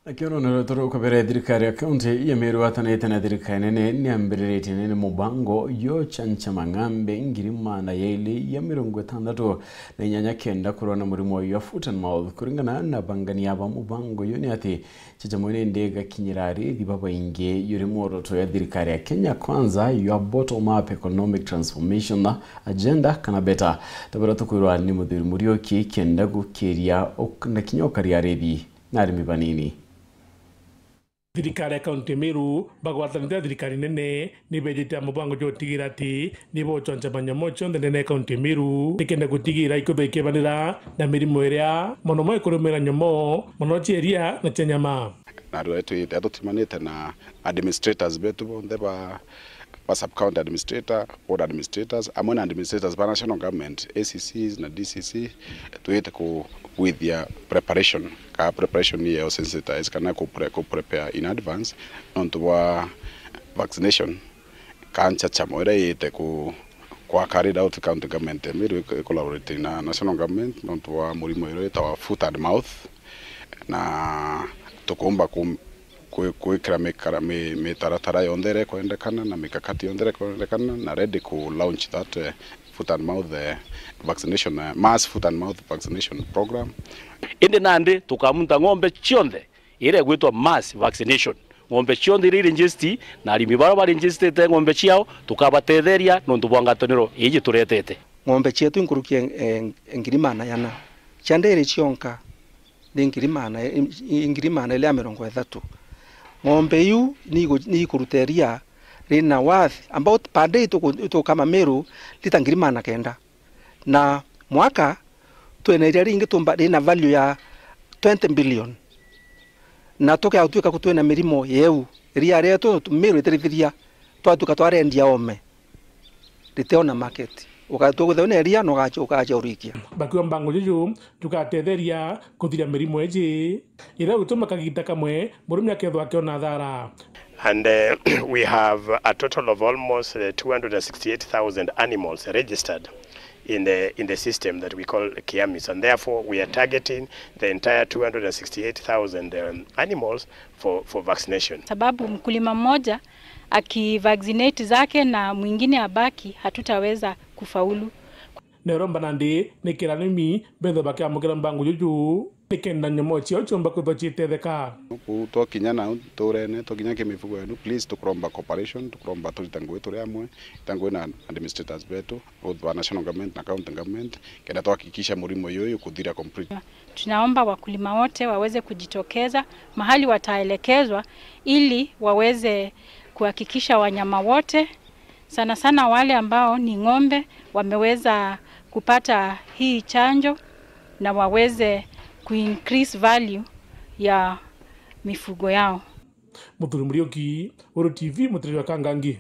Akiona nero ukabere thirikari ya kaunti ya Meru atanete na thirikari nene niambirĩtie nene mubango yo chanchama ng'ambe ngiri mana yaili ya 69 kurwa na murimo ya foot and mouth kuringana na bangani aba mubango yo ni ati chichamwene ndega kinyirari thibaba inge yuri muoroto ya thirikari ya Kenya Kwanza ya bottom up economic transformation agenda kana beta tabara tukwirwa ni muthiri Murioki kenda gukiria na kinyokari ya rethi na arimi banini. Thirikari ya kaunti Meru bagwatanĩte thirikari nene nĩ bejete mubango jo tigira ati ni bo chonjamanya mocho nene kaunti Meru nikenda gutigira ikuthoikebanira na mirimo iria mono mo ikurumira nyomo mono cheria na chenyama na rwetu atutimanite na administrators betu bonde ba sub county administrator or administrators among administrators by national government ACCs na DCC tuite ku with their preparation here sensitize kana ku prepare in advance onto vaccination kancha chamore ite ku carried out county government Meru collaborating na national government onto murimo iro ita foot and mouth na tukomba kuikira mitaratara yondere kuendekana na mikakati yondere kuendekana na ready ku launch that foot and mouth vaccination mass foot and mouth vaccination program. Indi nandi tukamunta ng'ombe chionde ire gwitwa mass vaccination ng'ombe chionde iri register na arimi bara bari register ng'ombe chiao tukabatetheria nondu bwangatonero iji turetete ng'ombe chetu inkurukie engirimana yana chandere chionka ndingirimana ingirimana ile 30 ng'ombe yu ni kuruteria rina worth ambao pande ito kama Meru litangirimana kenda na mwaka tueneria ringi tumba rina value ya 20 billion na toke autuika kutwena mirimo yeu ria reto Meru iterithiria twatuka twarendia ome riteona market ukatuguthe ria no gacha urikia bakiwa mbango juju tukatetheria kuthira mirimo eji ira gutuma kagita kamwe murumya kethwa kiona thara. And we have a total of almost 268,000 animals registered in the system that we call Kiamis, and therefore we are targeting the entire 268,000 animals for vaccination. Sababu mkulima mmoja akivaccinate zake na mwingine abaki hatutaweza kufaulu. Neromba nandi nikiranimi betho bakiamukira mbango juju nikenda nyomo cio chomba kuthochitetheka to kinyana turene to kinya kimifugo yenu please tukuromba cooperation tukuromba tulitangu wetu riamwe tangu na administrators betu both wa national government na county government kenda tuhakikisha murimo yoyo kuthira complete. Tunaomba wakulima wote waweze kujitokeza mahali wataelekezwa ili waweze kuhakikisha wanyama wote sana sana wale ambao ni ng'ombe wameweza kupata hii chanjo na waweze increase value ya mifugo yao. Muthuri Murioki, Uru TV, Muthiri wa Kangangi.